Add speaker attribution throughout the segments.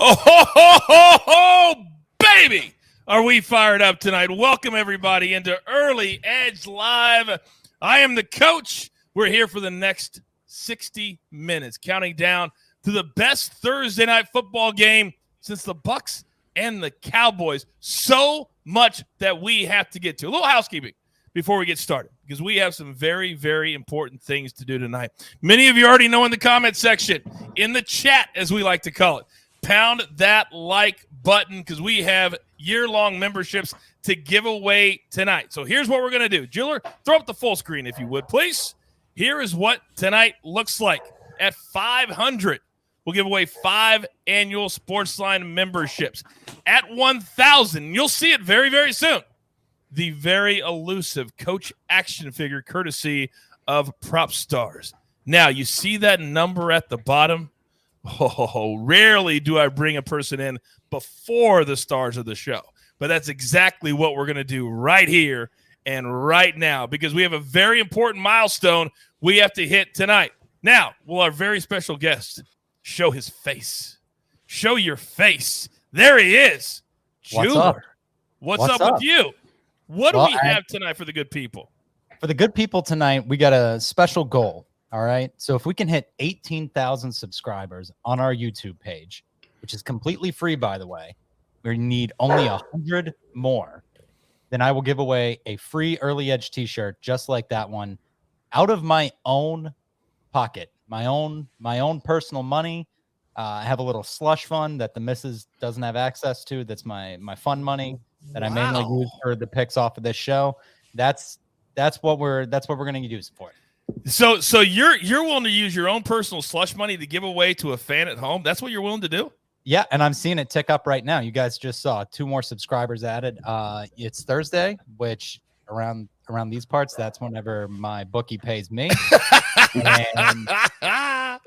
Speaker 1: Oh, ho, ho, ho, ho, baby! Are we fired up tonight? Welcome, everybody, into Early Edge Live. I am the coach. We're here for the next 60 minutes, counting down to the best Thursday night football game since the Bucs and the Cowboys. So much that we have to get to. A little housekeeping before we get started, because we have some very, very important things to do tonight. Many of you already know in the comment section, in the chat, as we like to call it. Pound that like button, because we have year-long memberships to give away tonight. So here's what we're going to do. Jeweler, throw up the full screen if you would, please. Here is what tonight looks like. At 500, we'll give away 5 annual SportsLine memberships. At 1,000, you'll see it very, very soon. The very elusive Coach action figure courtesy of Prop Stars. Now, you see that number at the bottom? Oh, rarely do I bring a person in before the stars of the show. But that's exactly what we're going to do right here and right now, because we have a very important milestone we have to hit tonight. Now, will our very special guest show his face? Show your face. There he is. Jeweler. What's up with you? What do we have tonight for the good people?
Speaker 2: For the good people tonight, we got a special goal. All right. So if we can hit 18,000 subscribers on our YouTube page, which is completely free, by the way, we need only 100 more. Then I will give away a free Early Edge t-shirt just like that one out of my own pocket, my own personal money. I have a little slush fund that the missus doesn't have access to. That's my fun money that I mainly use for the picks off of this show. That's what we're going to use for it.
Speaker 1: So you're willing to use your own personal slush money to give away to a fan at home? That's what you're willing to do?
Speaker 2: Yeah, and I'm seeing it tick up right now. You guys just saw 2 more subscribers added. It's Thursday, which around these parts, that's whenever my bookie pays me.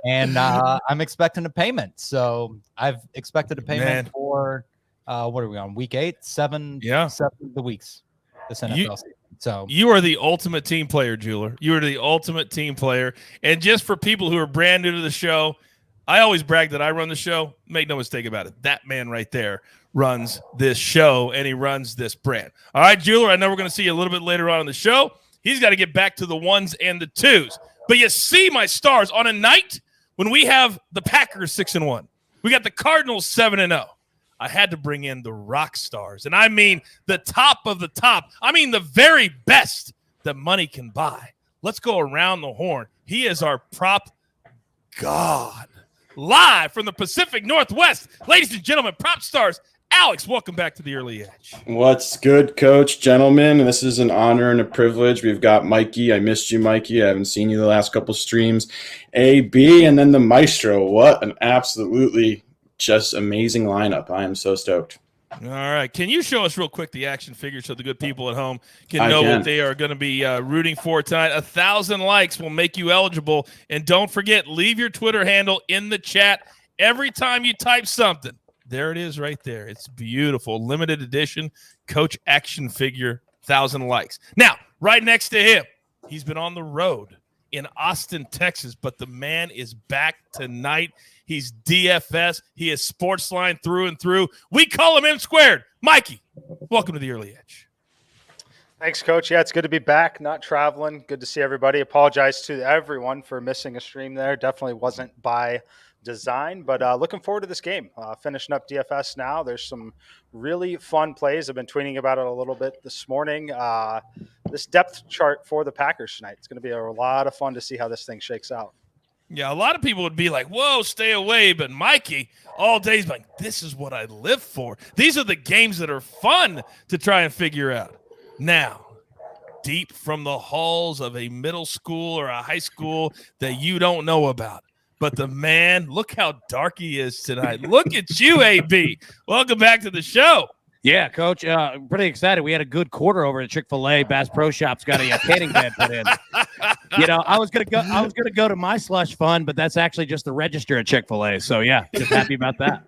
Speaker 2: and I'm expecting a payment. So I've expected a payment for what are we on? Week 8, 7 of the weeks. This NFL season. So
Speaker 1: you are the ultimate team player, Jeweler. You are the ultimate team player. And just for people who are brand new to the show, I always brag that I run the show. Make no mistake about it. That man right there runs this show, and he runs this brand. All right, Jeweler, I know we're going to see you a little bit later on in the show. He's got to get back to the 1s and the 2s. But you see my stars on a night when we have the Packers 6-1. We got the Cardinals 7-0. I had to bring in the rock stars, and I mean the top of the top. I mean the very best that money can buy. Let's go around the horn. He is our prop god. Live from the Pacific Northwest, ladies and gentlemen, Prop Stars. Alex, welcome back to the Early Edge.
Speaker 3: What's good, Coach, gentlemen? This is an honor and a privilege. We've got Mikey. I missed you, Mikey. I haven't seen you the last couple streams. AB, and then the Maestro. What an absolutely just amazing lineup. I am so stoked.
Speaker 1: All right. Can you show us real quick the action figure so the good people at home can know what they are going to be rooting for tonight? 1,000 likes will make you eligible. And don't forget, leave your Twitter handle in the chat every time you type something. There it is right there. It's beautiful. Limited edition Coach action figure, 1,000 likes. Now, right next to him, he's been on the road in Austin, Texas, but the man is back tonight. He's DFS. He is SportsLine through and through. We call him M Squared. Mikey, welcome to the Early Edge.
Speaker 4: Thanks, Coach. Yeah, it's good to be back, not traveling. Good to see everybody. Apologize to everyone for missing a stream there. Definitely wasn't by design, but looking forward to this game. Finishing up DFS now. There's some really fun plays. I've been tweeting about it a little bit this morning. This depth chart for the Packers tonight. It's going to be a lot of fun to see how this thing shakes out.
Speaker 1: Yeah, a lot of people would be like, whoa, stay away. But Mikey, all day, he's like, this is what I live for. These are the games that are fun to try and figure out. Now, deep from the halls of a middle school or a high school that you don't know about. But the man, look how dark he is tonight. Look at you, AB. Welcome back to the show.
Speaker 5: Yeah, Coach, pretty excited. We had a good quarter over at Chick-fil-A. Bass Pro Shop's got a tanning bed put in. You know, I was gonna go to my slush fund, but that's actually just the register at Chick-fil-A. So yeah, just happy about that.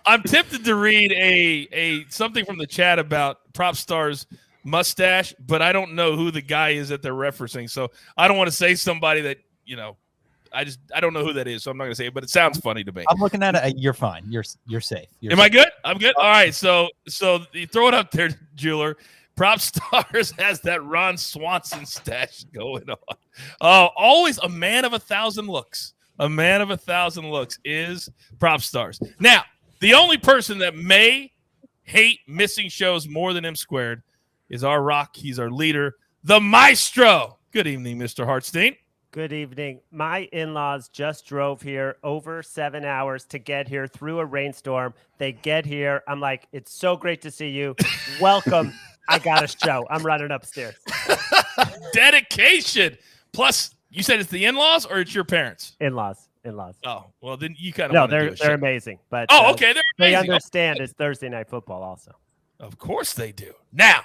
Speaker 1: I'm tempted to read a something from the chat about Prop Stars mustache, but I don't know who the guy is that they're referencing. So I don't want to say somebody that, you know, I don't know who that is, so I'm not gonna say it, but it sounds funny to me.
Speaker 2: I'm looking at it. You're fine. You're safe.
Speaker 1: Am I good? I'm good. All right. So you throw it up there, Jeweler. Prop Stars has that Ron Swanson stash going on. Oh, always a man of 1,000 looks. A man of 1,000 looks is Prop Stars. Now, the only person that may hate missing shows more than M squared is our rock. He's our leader, the Maestro. Good evening, Mr. Hartstein.
Speaker 6: Good evening. My in-laws just drove here over 7 hours to get here through a rainstorm. They get here. I'm like, it's so great to see you. Welcome. I got a show. I'm running upstairs.
Speaker 1: Dedication. Plus, you said it's the in-laws or it's your parents?
Speaker 6: In-laws.
Speaker 1: Oh, well, then you kind of
Speaker 6: no, they're amazing. But
Speaker 1: okay, they're
Speaker 6: they
Speaker 1: amazing.
Speaker 6: understand it's Thursday Night Football also.
Speaker 1: Of course they do. Now,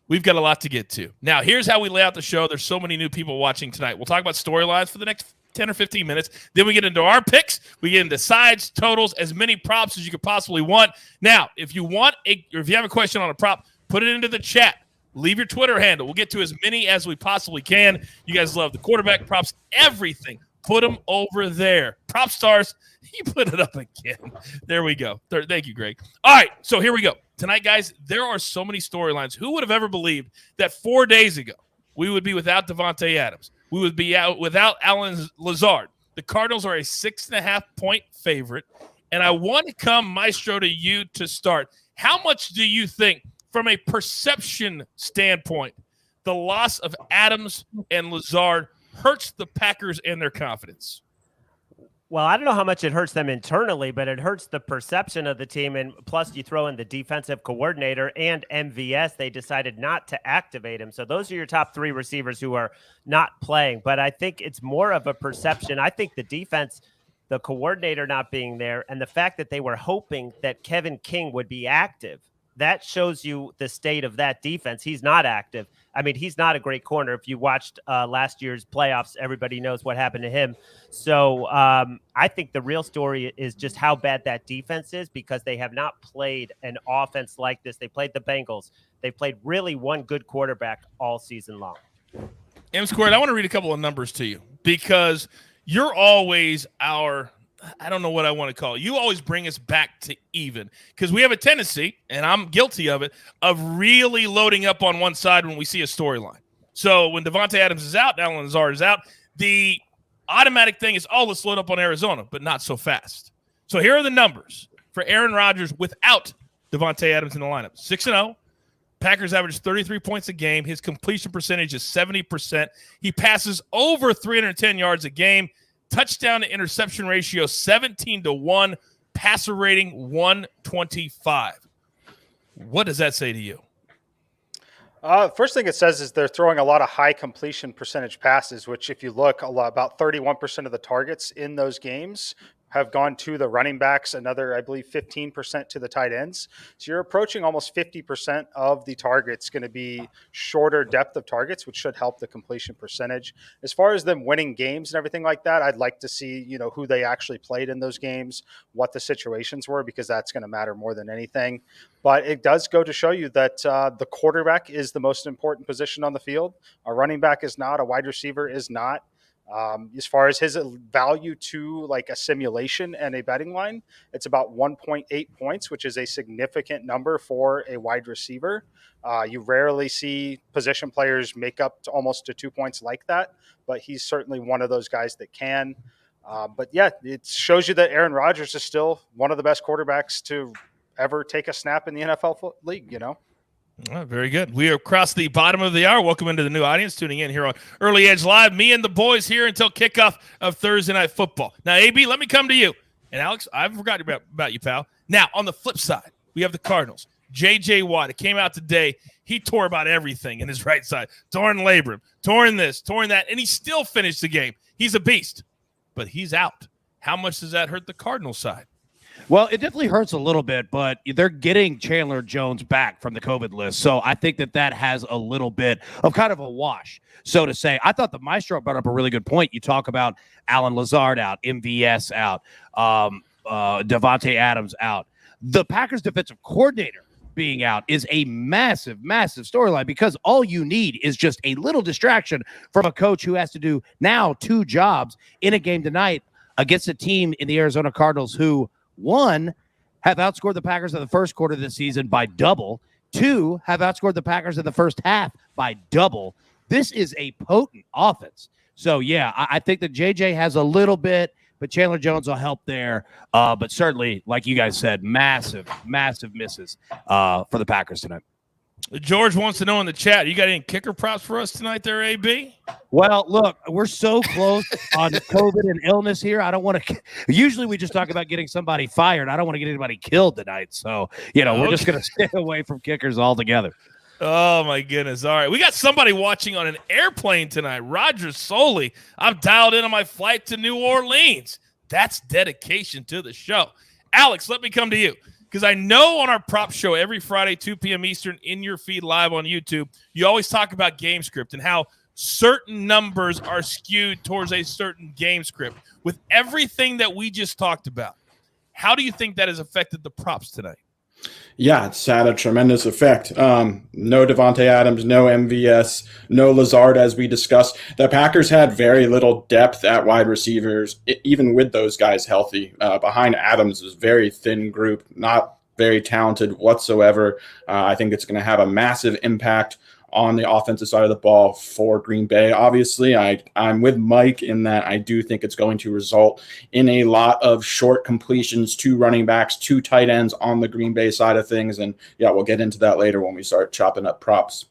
Speaker 1: we've got a lot to get to. Now, here's how we lay out the show. There's so many new people watching tonight. We'll talk about storylines for the next 10 or 15 minutes. Then we get into our picks. We get into sides, totals, as many props as you could possibly want. Now, if you have a question on a prop, put it into the chat. Leave your Twitter handle. We'll get to as many as we possibly can. You guys love the quarterback props, everything. Put them over there. Prop Stars, he put it up again. There we go. Thank you, Greg. All right, so here we go. Tonight, guys, there are so many storylines. Who would have ever believed that 4 days ago we would be without Davante Adams? We would be out without Allen Lazard. The Cardinals are a 6.5-point favorite, and I want to come, Maestro, to you to start. How much do you think, from a perception standpoint, the loss of Adams and Lazard hurts the Packers and their confidence?
Speaker 6: Well, I don't know how much it hurts them internally, but it hurts the perception of the team. And plus, you throw in the defensive coordinator and MVS. They decided not to activate him. So those are your top three receivers who are not playing. But I think it's more of a perception. I think the defense, the coordinator not being there, and the fact that they were hoping that Kevin King would be active, that shows you the state of that defense. He's not active. I mean, he's not a great corner. If you watched last year's playoffs, everybody knows what happened to him. So I think the real story is just how bad that defense is, because they have not played an offense like this. They played the Bengals. They played really one good quarterback all season long.
Speaker 1: M squared, I want to read a couple of numbers to you, because you're always I don't know what I want to call it. You always bring us back to even, because we have a tendency, and I'm guilty of it, of really loading up on one side when we see a storyline. So when Davante Adams is out, Allen Lazard is out, the automatic thing is, let's load up on Arizona, but not so fast. So here are the numbers for Aaron Rodgers without Davante Adams in the lineup. 6-0. Packers average 33 points a game. His completion percentage is 70%. He passes over 310 yards a game. Touchdown to interception ratio 17-1, passer rating 125. What does that say to you?
Speaker 4: First thing it says is they're throwing a lot of high completion percentage passes, which if you look, about 31% of the targets in those games have gone to the running backs, another, I believe, 15% to the tight ends. So you're approaching almost 50% of the targets going to be shorter depth of targets, which should help the completion percentage. As far as them winning games and everything like that, I'd like to see, who they actually played in those games, what the situations were, because that's going to matter more than anything. But it does go to show you that the quarterback is the most important position on the field. A running back is not, a wide receiver is not. As far as his value to like a simulation and a betting line, it's about 1.8 points, which is a significant number for a wide receiver. You rarely see position players make up to almost to 2 points like that, but he's certainly one of those guys that can. But yeah, it shows you that Aaron Rodgers is still one of the best quarterbacks to ever take a snap in the NFL league,
Speaker 1: Very good. We are across the bottom of the hour. Welcome into the new audience tuning in here on Early Edge Live. Me and the boys here until kickoff of Thursday Night Football. Now, AB, let me come to you. And Alex, I forgot about you, pal. Now, on the flip side, we have the Cardinals. J.J. Watt, it came out today. He tore about everything in his right side. Torn labrum, torn this, torn that, and he still finished the game. He's a beast, but he's out. How much does that hurt the Cardinals side?
Speaker 5: Well, it definitely hurts a little bit, but they're getting Chandler Jones back from the COVID list. So I think that has a little bit of kind of a wash, so to say. I thought the Maestro brought up a really good point. You talk about Allen Lazard out, MVS out, Davante Adams out. The Packers defensive coordinator being out is a massive, massive storyline because all you need is just a little distraction from a coach who has to do now 2 jobs in a game tonight against a team in the Arizona Cardinals who, 1, have outscored the Packers in the first quarter of the season by double, 2, have outscored the Packers in the first half by double. This is a potent offense. So, yeah, I think that JJ has a little bit, but Chandler Jones will help there. But certainly, like you guys said, massive, massive misses for the Packers tonight.
Speaker 1: George wants to know in the chat, you got any kicker props for us tonight there, AB?
Speaker 5: Well, look, we're so close on COVID and illness here. I don't want to – usually we just talk about getting somebody fired. I don't want to get anybody killed tonight. So, we're just going to stay away from kickers altogether.
Speaker 1: Oh, my goodness. All right. We got somebody watching on an airplane tonight. Roger Soley. I'm dialed in on my flight to New Orleans. That's dedication to the show. Alex, let me come to you. Because I know on our prop show every Friday, 2 p.m. Eastern, in your feed live on YouTube, you always talk about game script and how certain numbers are skewed towards a certain game script. With everything that we just talked about, how do you think that has affected the props tonight?
Speaker 3: Yeah, it's had a tremendous effect. No Devontae Adams, no MVS, no Lazard, as we discussed. The Packers had very little depth at wide receivers, even with those guys healthy. Behind Adams is a very thin group, not very talented whatsoever. I think it's going to have a massive impact on the offensive side of the ball for Green Bay. Obviously, I'm with Mike in that I do think it's going to result in a lot of short completions, 2 running backs, 2 tight ends on the Green Bay side of things. And yeah, we'll get into that later when we start chopping up props.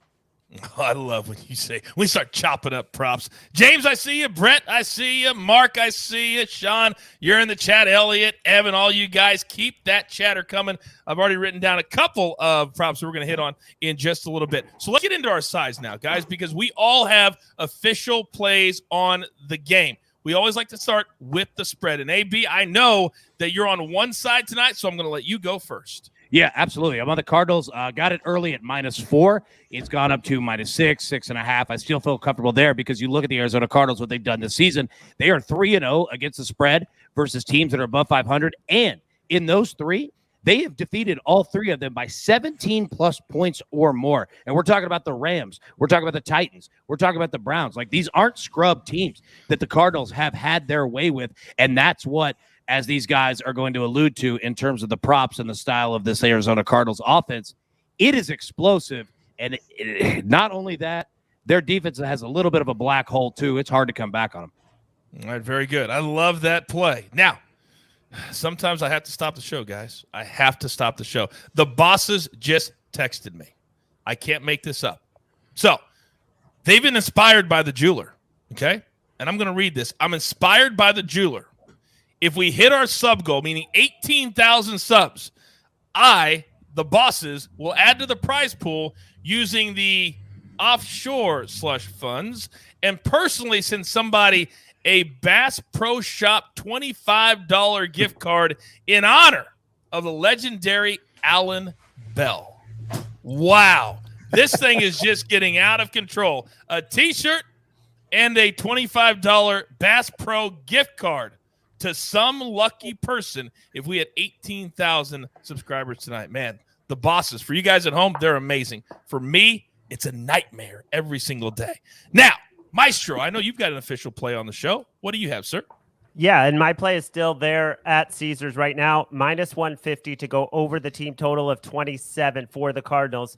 Speaker 1: Oh, I love when you say we start chopping up props. James, I see you. Brett, I see you. Mark, I see you. Sean, you're in the chat. Elliot, Evan, all you guys, keep that chatter coming. I've already written down a couple of props that we're going to hit on in just a little bit. So let's get into our sides now, guys, because we all have official plays on the game. We always like to start with the spread. And AB, I know that you're on one side tonight, so I'm going to let you go first.
Speaker 5: Yeah, absolutely. I'm on the Cardinals. Got it early at -4. It's gone up to -6, 6.5. I still feel comfortable there because you look at the Arizona Cardinals, what they've done this season. They are 3-0 against the spread versus teams that are above 500. And in those 3, they have defeated all 3 of them by 17-plus points or more. And we're talking about the Rams. We're talking about the Titans. We're talking about the Browns. Like, these aren't scrub teams that the Cardinals have had their way with. And that's what, as these guys are going to allude to in terms of the props and the style of this Arizona Cardinals offense, it is explosive. And not only that, their defense has a little bit of a black hole, too. It's hard to come back on them.
Speaker 1: All right, very good. I love that play. Now, sometimes I have to stop the show, guys. I have to stop the show. The bosses just texted me. I can't make this up. So, they've been inspired by the jeweler, okay? And I'm going to read this. I'm inspired by the jeweler. If we hit our sub goal, meaning 18,000 subs, the bosses, will add to the prize pool using the offshore slush funds and personally send somebody a Bass Pro Shop $25 gift card in honor of the legendary Alan Bell. Wow. This thing is just getting out of control. A T-shirt and a $25 Bass Pro gift card to some lucky person if we had 18,000 subscribers tonight. Man, the bosses, for you guys at home, they're amazing. For me, it's a nightmare every single day. Now, Maestro, I know you've got an official play on the show. What do you have, sir?
Speaker 6: Yeah, and my play is still there at Caesars right now, -150 to go over the team total of 27 for the Cardinals.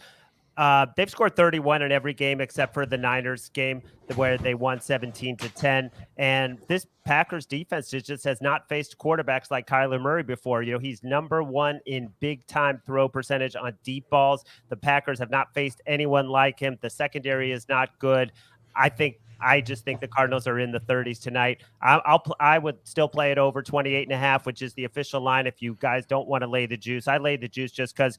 Speaker 6: They've scored 31 in every game except for the Niners game where they won 17-10. And this Packers defense just has not faced quarterbacks like Kyler Murray before. He's number 1 in big time throw percentage on deep balls. The Packers have not faced anyone like him. The secondary is not good. I just think the Cardinals are in the 30s tonight. I would still play it over 28.5, which is the official line. If you guys don't want to lay the juice, I laid the juice just because,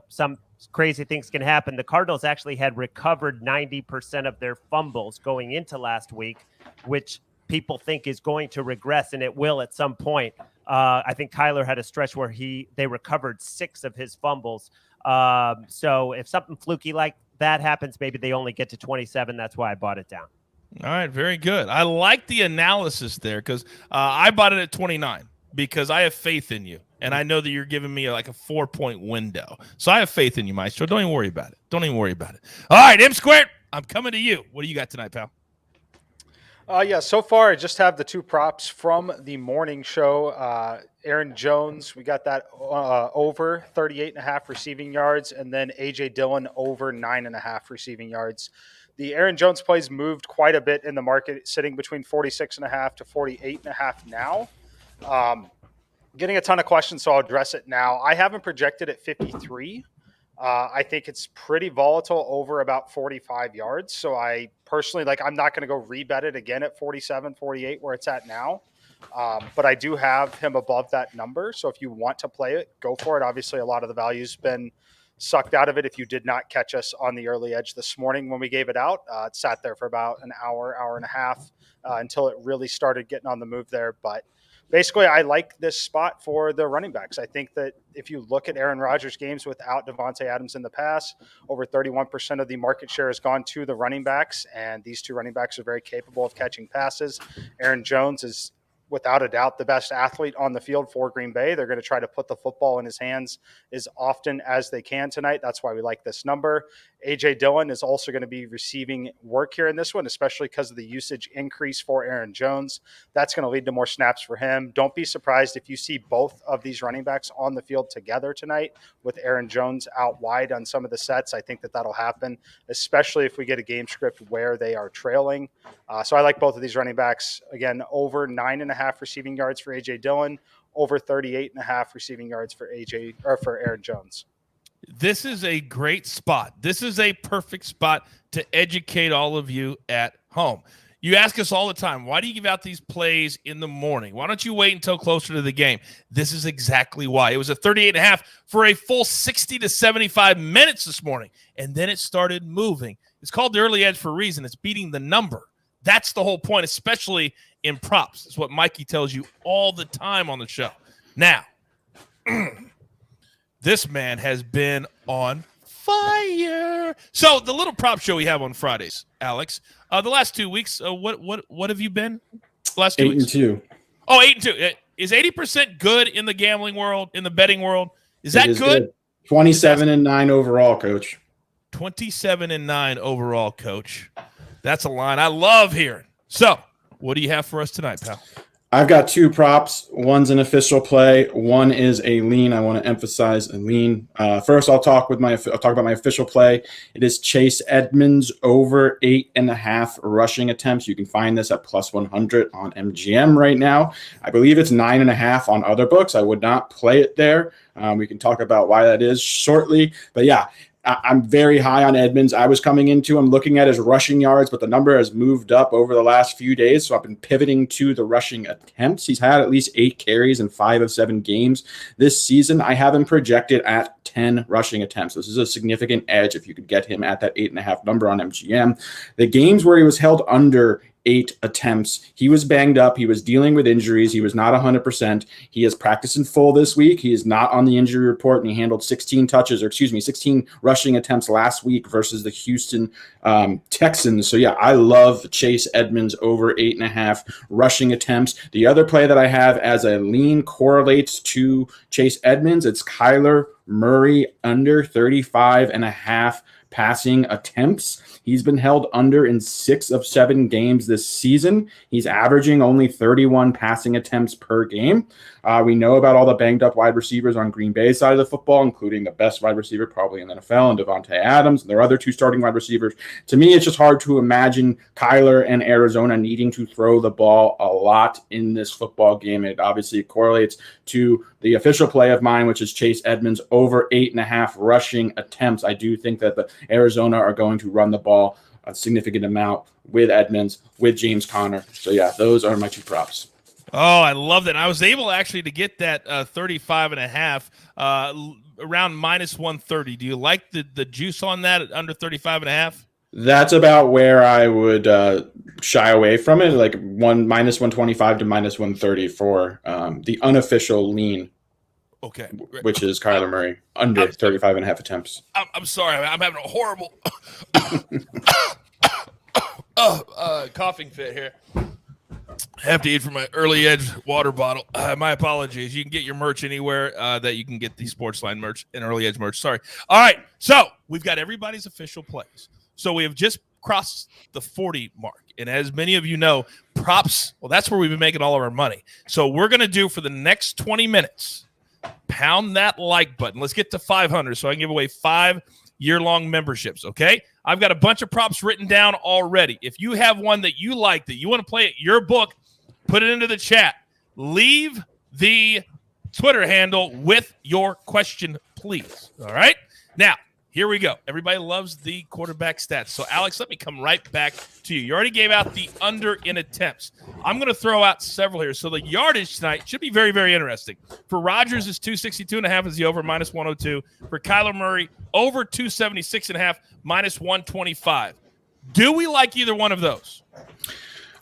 Speaker 6: some crazy things can happen. The Cardinals actually had recovered 90% of their fumbles going into last week, which people think is going to regress, and it will at some point. I think Kyler had a stretch where they recovered 6 of his fumbles. So if something fluky like that happens, maybe they only get to 27. That's why I bought it down.
Speaker 1: All right, very good. I like the analysis there because I bought it at 29 because I have faith in you. and I know that you're giving me like a 4-point window. So I have faith in you, Maestro. Don't even worry about it. Don't even worry about it. All right, M Squared, I'm coming to you. What do you got tonight, pal?
Speaker 4: Yeah, so far I just have the two props from the morning show. Aaron Jones, we got that over 38.5 receiving yards, and then A.J. Dillon over 9.5 receiving yards. The Aaron Jones plays moved quite a bit in the market, sitting between 46.5 to 48.5 now. Getting a ton of questions, so I'll address it now. I haven't projected at 53. I think it's pretty volatile over about 45 yards. So I personally, I'm not going to go rebet it again at 47, 48 where it's at now. But I do have him above that number. So if you want to play it, go for it. Obviously, a lot of the value's been sucked out of it. If you did not catch us on the early edge this morning when we gave it out, it sat there for about an hour and a half until it really started getting on the move there. But basically, I like this spot for the running backs. I think that if you look at Aaron Rodgers' games without Devontae Adams in the past, over 31% of the market share has gone to the running backs, and these two running backs are very capable of catching passes. Aaron Jones is, without a doubt, the best athlete on the field for Green Bay. They're going to try to put the football in his hands as often as they can tonight. That's why we like this number. A.J. Dillon is also going to be receiving work here in this one, especially because of the usage increase for Aaron Jones. That's going to lead to more snaps for him. Don't be surprised if you see both of these running backs on the field together tonight with Aaron Jones out wide on some of the sets. I think that that'll happen, especially if we get a game script where they are trailing. So I like both of these running backs. Again, over 9.5 receiving yards for A.J. Dillon, over 38.5 receiving yards for Aaron Jones.
Speaker 1: This is a great spot. This is a perfect spot to educate all of you at home. You ask us all the time, why do you give out these plays in the morning? Why don't you wait until closer to the game? This is exactly why. It was a 38.5 for a full 60 to 75 minutes this morning, and then it started moving. It's called the early edge for a reason. It's beating the number. That's the whole point, especially in props. It's what Mikey tells you all the time on the show. Now, this man has been on fire. So the little prop show we have on Fridays, Alex, the last 2 weeks, what have you been? The last 2 weeks?
Speaker 3: 8-2.
Speaker 1: Oh, 8-2. Is 80% good in the gambling world, in the betting world? Is that good?
Speaker 3: 27-9 overall, Coach.
Speaker 1: 27-9 overall, Coach. That's a line I love hearing. So what do you have for us tonight, pal?
Speaker 3: I've got two props. One's an official play. One is a lean. I want to emphasize a lean. First, I'll talk about my official play. It is Chase Edmonds over 8.5 rushing attempts. You can find this at +100 on MGM right now. I believe it's 9.5 on other books. I would not play it there. We can talk about why that is shortly. But yeah, I'm very high on Edmonds. I was coming into him looking at his rushing yards, but the number has moved up over the last few days, so I've been pivoting to the rushing attempts. He's had at least 8 carries in 5 of 7 games this season. I have him projected at 10 rushing attempts. This is a significant edge if you could get him at that 8.5 number on MGM. The games where he was held under 8 attempts, he was banged up. He was dealing with injuries. He was not 100%. He has practiced in full this week. He is not on the injury report, and he handled 16 rushing attempts last week versus the Houston Texans. So yeah, I love Chase Edmonds over 8.5 rushing attempts. The other play that I have as a lean correlates to Chase Edmonds. It's Kyler Murray under 35.5 passing attempts. He's been held under in 6 of 7 games this season. He's averaging only 31 passing attempts per game. We know about all the banged up wide receivers on Green Bay's side of the football, including the best wide receiver probably in the NFL, and Devontae Adams, and their other 2 starting wide receivers. To me, it's just hard to imagine Kyler and Arizona needing to throw the ball a lot in this football game. It obviously correlates to the official play of mine, which is Chase Edmonds over 8.5 rushing attempts. I do think that the Arizona are going to run the ball a significant amount with Edmonds, with James Conner. So yeah, those are my 2 props.
Speaker 1: Oh, I love that. I was able actually to get that 35.5 around -130. Do you like the juice on that at under 35.5?
Speaker 3: That's about where I would shy away from it, like -125 to -130 for the unofficial lean.
Speaker 1: Okay,
Speaker 3: which is Kyler Murray under 35.5 attempts.
Speaker 1: I'm sorry, I'm having a horrible coughing fit here. I have to eat from my Early Edge water bottle. My apologies. You can get your merch anywhere that you can get the SportsLine merch and Early Edge merch. Sorry. All right. So we've got everybody's official plays. So we have just crossed the 40 mark. And as many of you know, props, well, that's where we've been making all of our money. So we're going to do for the next 20 minutes, pound that like button. Let's get to 500 so I can give away 5 year-long memberships, okay? I've got a bunch of props written down already. If you have one that you like, that you want to play at your book, put it into the chat. Leave the Twitter handle with your question, please. All right? Now, here we go. Everybody loves the quarterback stats. So, Alex, let me come right back to you. You already gave out the under in attempts. I'm going to throw out several here. So, the yardage tonight should be very, very interesting. For Rodgers, is 262.5 is the over, minus 102. For Kyler Murray, over 276.5, minus 125. Do we like either one of those?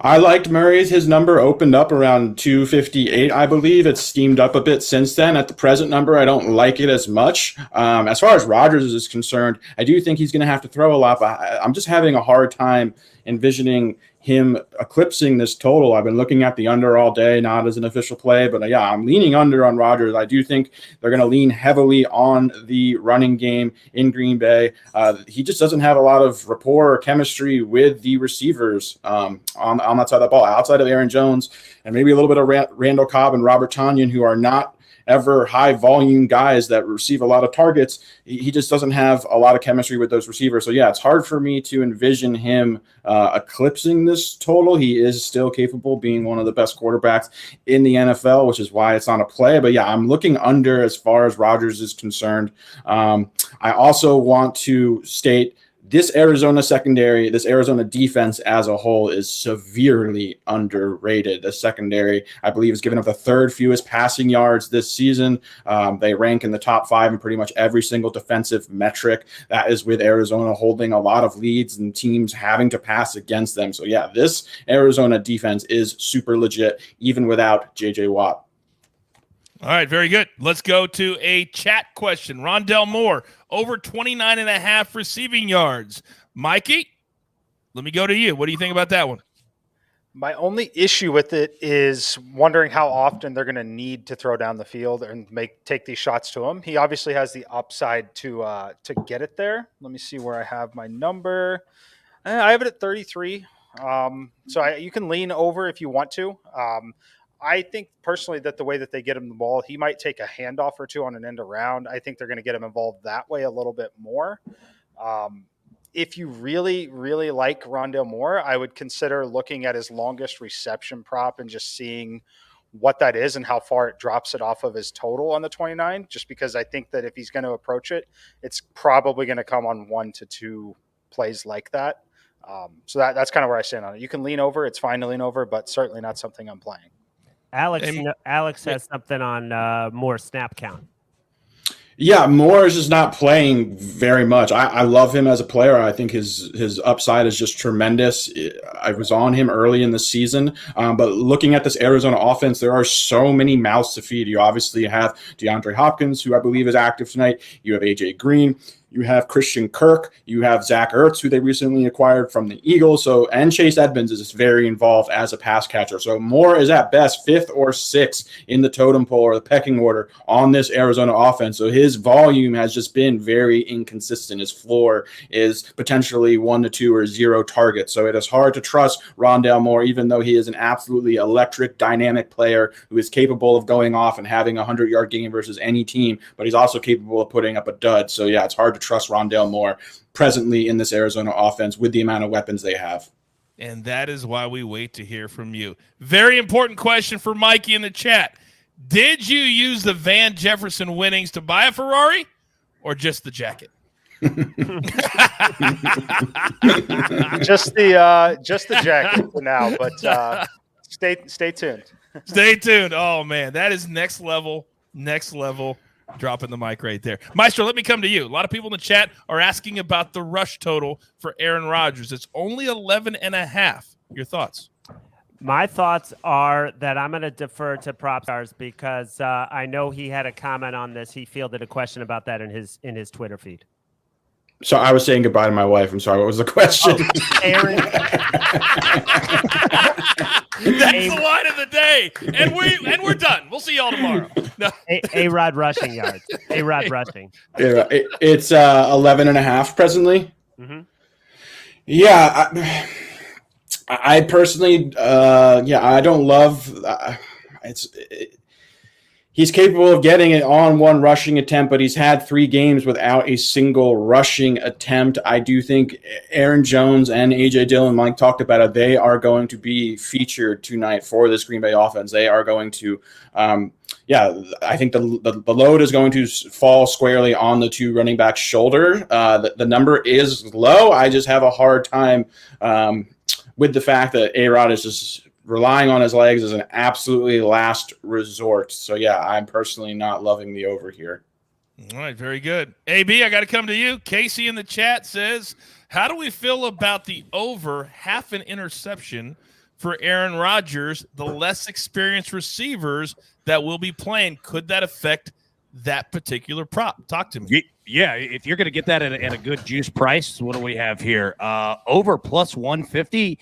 Speaker 3: I liked Murray's. His number opened up around 258, I believe. It's steamed up a bit since then. At the present number, I don't like it as much. As far as Rodgers is concerned, I do think he's going to have to throw a lot, but I'm just having a hard time envisioning him eclipsing this total. I've been looking at the under all day, not as an official play, but yeah, I'm leaning under on Rodgers. I do think they're going to lean heavily on the running game in Green Bay. He just doesn't have a lot of rapport or chemistry with the receivers on that side of the ball, outside of Aaron Jones and maybe a little bit of Randall Cobb and Robert Tonyan, who are not ever high volume guys that receive a lot of targets. He just doesn't have a lot of chemistry with those receivers. So yeah, it's hard for me to envision him eclipsing this total. He is still capable of being one of the best quarterbacks in the NFL, which is why it's not a play. But yeah, I'm looking under as far as Rodgers is concerned. I also want to state this Arizona secondary, this Arizona defense as a whole is severely underrated. The secondary, I believe, has given up the 3rd fewest passing yards this season. They rank in the top 5 in pretty much every single defensive metric. That is with Arizona holding a lot of leads and teams having to pass against them. So yeah, this Arizona defense is super legit, even without J.J. Watt.
Speaker 1: All right, very good. Let's go to a chat question. Rondell Moore, over 29.5 receiving yards. Mikey, let me go to you. What do you think about that one?
Speaker 4: My only issue with it is wondering how often they're going to need to throw down the field and take these shots to him. He obviously has the upside to get it there. Let me see where I have my number. I have it at 33. You can lean over if you want to. I think personally that the way that they get him the ball, he might take a handoff or two on an end around. I think they're going to get him involved that way a little bit more. If you really, really like Rondell Moore, I would consider looking at his longest reception prop and just seeing what that is and how far it drops it off of his total on the 29, just because I think that if he's going to approach it, it's probably going to come on 1 to 2 plays like that. So that's kind of where I stand on it. You can lean over. It's fine to lean over, but certainly not something I'm playing.
Speaker 6: Alex has something on more snap count.
Speaker 3: Yeah, Moore is just not playing very much. I love him as a player. I think his upside is just tremendous. I was on him early in the season, but looking at this Arizona offense, there are so many mouths to feed. You obviously have DeAndre Hopkins, who I believe is active tonight. You have AJ Green. You have Christian Kirk. You have Zach Ertz, who they recently acquired from the Eagles. And Chase Edmonds is just very involved as a pass catcher. So Moore is at best 5th or 6th in the totem pole or the pecking order on this Arizona offense. So his volume has just been very inconsistent. His floor is potentially 1 to 2 or 0 targets. So it is hard to trust Rondell Moore, even though he is an absolutely electric, dynamic player who is capable of going off and having a 100-yard game versus any team, but he's also capable of putting up a dud. So yeah, it's hard to trust Rondell Moore presently in this Arizona offense with the amount of weapons they have.
Speaker 1: And that is why we wait to hear from you. Very important question for Mikey in the chat. Did you use the Van Jefferson winnings to buy a Ferrari or just the jacket?
Speaker 4: just the jacket for now, but stay tuned.
Speaker 1: Stay tuned. Oh man, that is next level. Dropping the mic right there. Maestro, let me come to you. A lot of people in the chat are asking about the rush total for Aaron Rodgers. It's only 11.5. Your thoughts?
Speaker 6: My thoughts are that I'm going to defer to Prop Stars because I know he had a comment on this. He fielded a question about that in his Twitter feed.
Speaker 3: So I was saying goodbye to my wife. I'm sorry. What was the question?
Speaker 6: Aaron.
Speaker 1: That's the line of the day, and we're done. We'll see y'all tomorrow. No.
Speaker 6: A-Rod rushing yards. A-Rod rushing.
Speaker 3: Yeah, it's 11.5 presently.
Speaker 6: Mm-hmm.
Speaker 3: Yeah, I personally, I don't love. He's capable of getting it on one rushing attempt, but he's had 3 games without a single rushing attempt. I do think Aaron Jones and A.J. Dillon, Mike talked about it, they are going to be featured tonight for this Green Bay offense. They are going to, I think the load is going to fall squarely on the 2 running backs' shoulder. The number is low. I just have a hard time with the fact that A-Rod is just relying on his legs as an absolutely last resort. So, yeah, I'm personally not loving the over here.
Speaker 1: All right, very good. AB, I got to come to you. Casey in the chat says, how do we feel about the over half an interception for Aaron Rodgers, the less experienced receivers that will be playing? Could that affect that particular prop? Talk to me.
Speaker 5: Yeah, if you're going to get that at a good juice price, what do we have here? Over plus 150.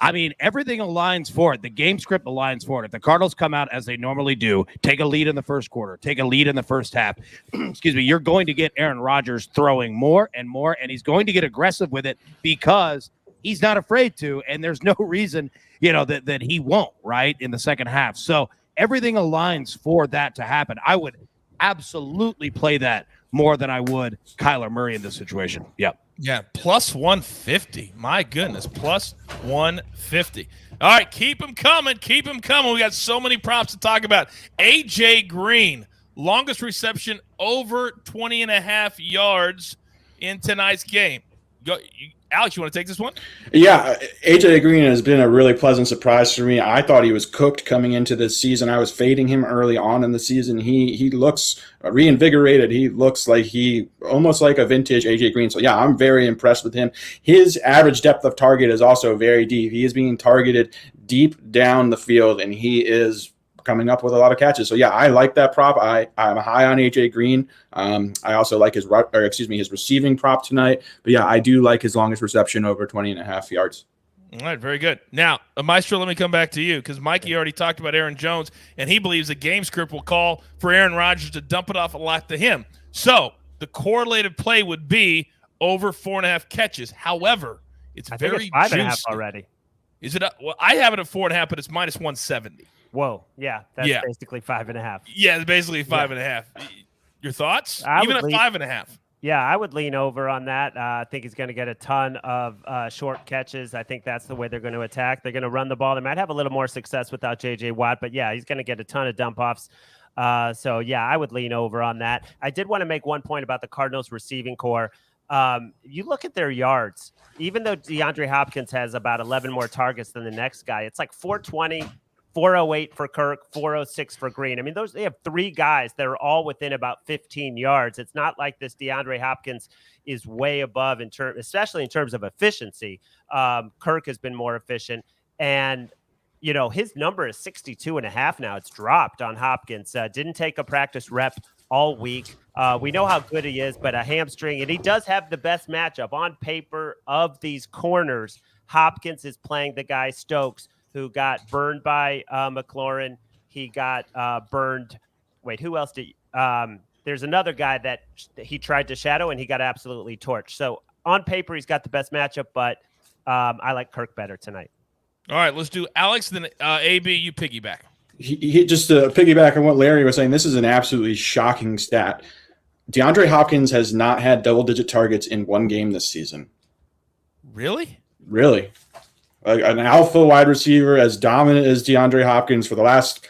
Speaker 5: I mean, everything aligns for it. The game script aligns for it. If the Cardinals come out as they normally do, take a lead in the first quarter, take a lead in the first half, excuse me, you're going to get Aaron Rodgers throwing more and more, and he's going to get aggressive with it because he's not afraid to, and there's no reason, that he won't, right, in the second half. So everything aligns for that to happen. I would absolutely play that more than I would Kyler Murray in this situation. Yep.
Speaker 1: Yeah, plus 150. My goodness, plus 150. All right, keep them coming. Keep them coming. We got so many props to talk about. A.J. Green, longest reception over 20.5 yards in tonight's game. Alex, you want to take this one?
Speaker 3: Yeah, A.J. Green has been a really pleasant surprise for me. I thought he was cooked coming into this season. I was fading him early on in the season. He looks reinvigorated. He looks like almost like a vintage A.J. Green. So, yeah, I'm very impressed with him. His average depth of target is also very deep. He is being targeted deep down the field, and he is coming up with a lot of catches. So, yeah, I like that prop. I'm high on A.J. Green. I also like his receiving prop tonight. But, yeah, I do like his longest reception over 20.5 yards.
Speaker 1: All right, very good. Now, Maestro, let me come back to you because Mikey already talked about Aaron Jones, and he believes the game script will call for Aaron Rodgers to dump it off a lot to him. So the correlated play would be over 4.5 catches. However, it's
Speaker 6: I
Speaker 1: very
Speaker 6: think it's 5.5
Speaker 1: juicy.
Speaker 6: already.
Speaker 1: Is it? Well, I have it at 4.5, but it's minus 170.
Speaker 6: Whoa, yeah, that's basically 5.5.
Speaker 1: Yeah, it's basically 5.5. Your thoughts? Even at 5.5.
Speaker 6: Yeah, I would lean over on that. I think he's going to get a ton of short catches. I think that's the way they're going to attack. They're going to run the ball. They might have a little more success without J.J. Watt, but yeah, he's going to get a ton of dump offs. So yeah, I would lean over on that. I did want to make one point about the Cardinals receiving core. You look at their yards, even though DeAndre Hopkins has about 11 more targets than the next guy, it's like 420, 408 for Kirk, 406 for Green. I mean, they have 3 guys that are all within about 15 yards. It's not like this DeAndre Hopkins is way above especially in terms of efficiency. Kirk has been more efficient, and his number is 62.5 now. It's dropped on Hopkins. Didn't take a practice rep all week. We know how good he is, but a hamstring, and he does have the best matchup on paper of these corners. Hopkins is playing the guy Stokes, who got burned by McLaurin. He got burned. Wait, who else did? There's another guy that he tried to shadow, and he got absolutely torched. So on paper, he's got the best matchup, but I like Kirk better tonight.
Speaker 1: All right, let's do Alex, then AB, you piggyback.
Speaker 3: He just to piggyback on what Larry was saying, this is an absolutely shocking stat. DeAndre Hopkins has not had double-digit targets in one game this season.
Speaker 1: Really?
Speaker 3: Really. An alpha wide receiver as dominant as DeAndre Hopkins for the last,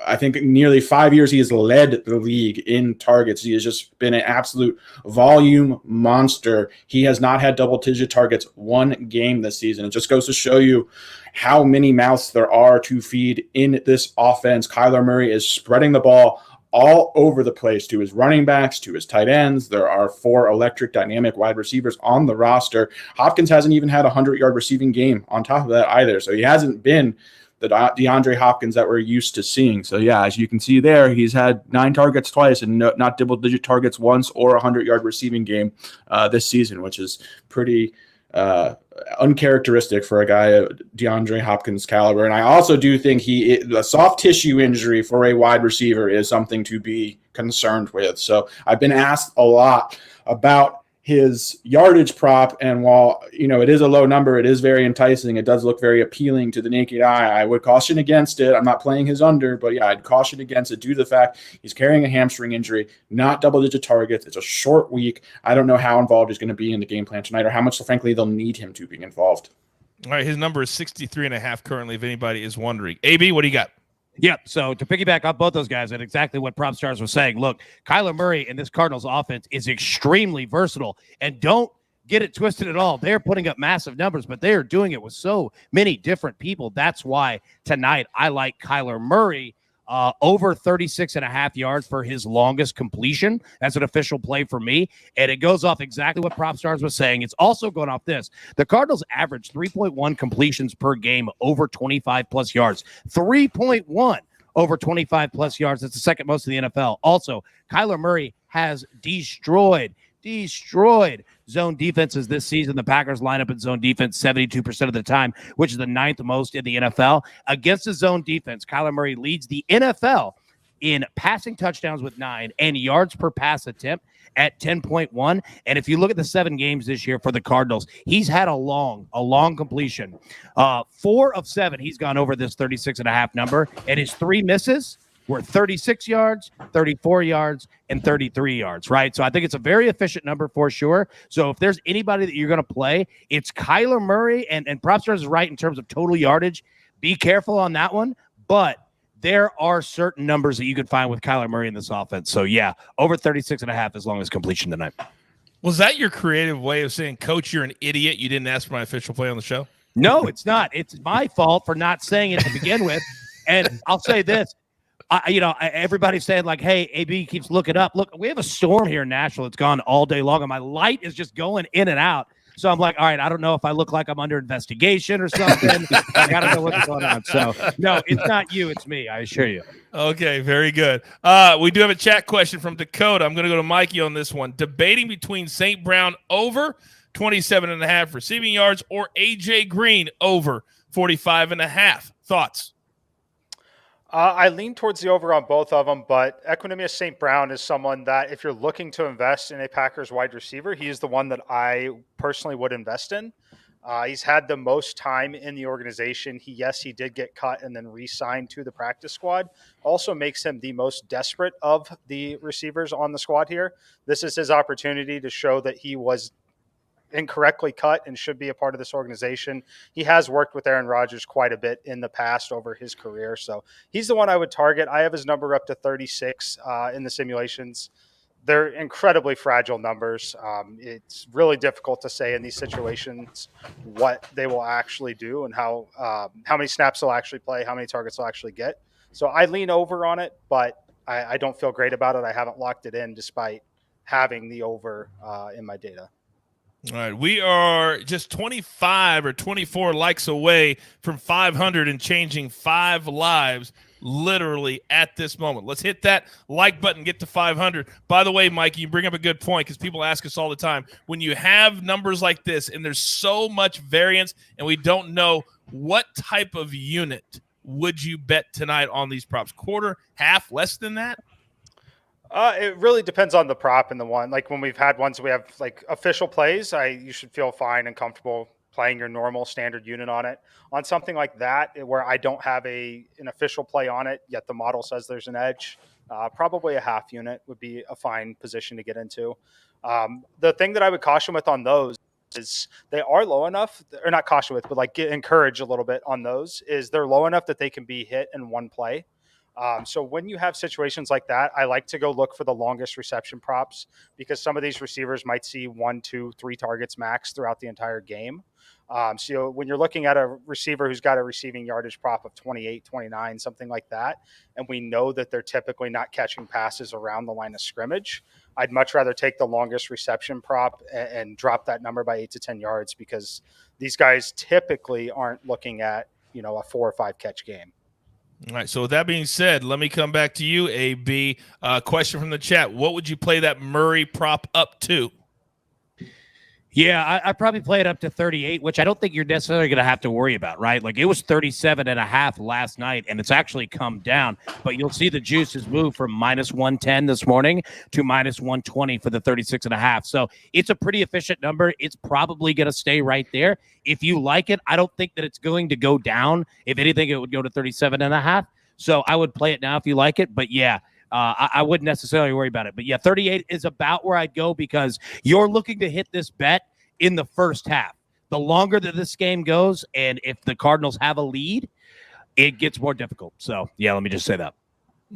Speaker 3: I think, nearly 5 years, he has led the league in targets. He has just been an absolute volume monster. He has not had double-digit targets one game this season. It just goes to show you how many mouths there are to feed in this offense. Kyler Murray is spreading the ball all over the place to his running backs, to his tight ends. There are 4 electric dynamic wide receivers on the roster. Hopkins hasn't even had a 100-yard receiving game on top of that either. So he hasn't been the DeAndre Hopkins that we're used to seeing. So, yeah, as you can see there, he's had 9 targets twice and not double-digit targets once or a 100-yard receiving game this season, which is pretty uncharacteristic for a guy of DeAndre Hopkins' caliber. And I also do think the soft tissue injury for a wide receiver is something to be concerned with. So I've been asked a lot about his yardage prop, and while it is a low number, it is very enticing. It does look very appealing to the naked eye. I would caution against it. I'm not playing his under, but yeah, I'd caution against it due to the fact he's carrying a hamstring injury, not double-digit targets. It's a short week. I don't know how involved he's going to be in the game plan tonight, or how much, frankly, they'll need him to be involved.
Speaker 1: All right, his number is 63.5 currently, if anybody is wondering. AB, what do you got?
Speaker 5: Yep. So to piggyback off both those guys and exactly what Prop Stars was saying, look, Kyler Murray in this Cardinals offense is extremely versatile, and don't get it twisted at all. They're putting up massive numbers, but they are doing it with so many different people. That's why tonight I like Kyler Murray over 36.5 yards for his longest completion. That's an official play for me. And it goes off exactly what Prop Stars was saying. It's also going off this. The Cardinals average 3.1 completions per game over 25 plus yards. 3.1 over 25 plus yards. That's the second most in the NFL. Also, Kyler Murray has destroyed zone defenses this season. The Packers line up in zone defense 72% of the time, which is the 9th most in the NFL. Against the zone defense, Kyler Murray leads the NFL in passing touchdowns with 9 and yards per pass attempt at 10.1. And if you look at the 7 games this year for the Cardinals, he's had a long completion. 4 of 7, he's gone over this 36.5 number, and his 3 misses were 36 yards, 34 yards, and 33 yards, right? So I think it's a very efficient number for sure. So if there's anybody that you're going to play, it's Kyler Murray, and PropStars is right in terms of total yardage. Be careful on that one, but there are certain numbers that you could find with Kyler Murray in this offense. So yeah, over 36.5 as long as completion tonight.
Speaker 1: Was that your creative way of saying, Coach, you're an idiot? You didn't ask for my official play on the show?
Speaker 5: No, it's not. It's my fault for not saying it to begin with. And I'll say this. Everybody's saying like, hey, AB keeps looking up. Look, we have a storm here in Nashville. It's gone all day long, and my light is just going in and out. So I'm like, all right, I don't know if I look like I'm under investigation or something. I got to know what's going on. So, no, it's not you. It's me. I assure you.
Speaker 1: Okay, very good. We do have a chat question from Dakota. I'm going to go to Mikey on this one. Debating between St. Brown over 27.5 receiving yards or A.J. Green over 45.5. Thoughts?
Speaker 4: I lean towards the over on both of them, but Equanimous St. Brown is someone that if you're looking to invest in a Packers wide receiver, he is the one that I personally would invest in. He's had the most time in the organization. He did get cut and then re-signed to the practice squad. Also makes him the most desperate of the receivers on the squad here. This is his opportunity to show that he was incorrectly cut and should be a part of this organization. He has worked with Aaron Rodgers quite a bit in the past over his career. So he's the one I would target. I have his number up to 36 in the simulations. They're incredibly fragile numbers. It's really difficult to say in these situations what they will actually do and how many snaps they'll actually play, how many targets they'll actually get. So I lean over on it, but I don't feel great about it. I haven't locked it in despite having the over in my data.
Speaker 1: All right, we are just 25 or 24 likes away from 500 and changing 5 lives literally at this moment. Let's hit that like button, get to 500. By the way, Mike, you bring up a good point because people ask us all the time, when you have numbers like this and there's so much variance and we don't know what type of unit would you bet tonight on these props? Quarter, half, less than that?
Speaker 4: It really depends on the prop and the one. Like when we've had ones we have like official plays, you should feel fine and comfortable playing your normal standard unit on it. On something like that, where I don't have an official play on it, yet the model says there's an edge, probably a half unit would be a fine position to get into. The thing that I would caution with on those is they are low enough, or not caution with, but encourage a little bit on those, is they're low enough that they can be hit in one play. So when you have situations like that, I like to go look for the longest reception props because some of these receivers might see 1, 2, 3 targets max throughout the entire game. So when you're looking at a receiver who's got a receiving yardage prop of 28, 29, something like that, and we know that they're typically not catching passes around the line of scrimmage, I'd much rather take the longest reception prop and drop that number by 8 to 10 yards because these guys typically aren't looking at a 4 or 5 catch game.
Speaker 1: All right. So with that being said, let me come back to you, AB. Question from the chat. What would you play that Murray prop up to?
Speaker 5: Yeah, I'd probably play it up to 38, which I don't think you're necessarily going to have to worry about, right? Like it was 37.5 last night, and it's actually come down. But you'll see the juices move from -110 this morning to -120 for the 36.5. So it's a pretty efficient number. It's probably going to stay right there. If you like it, I don't think that it's going to go down. If anything, it would go to 37.5. So I would play it now if you like it. But yeah, I wouldn't necessarily worry about it. But yeah, 38 is about where I'd go because you're looking to hit this bet in the first half. The longer that this game goes, and if the Cardinals have a lead, it gets more difficult. So yeah, let me just say that.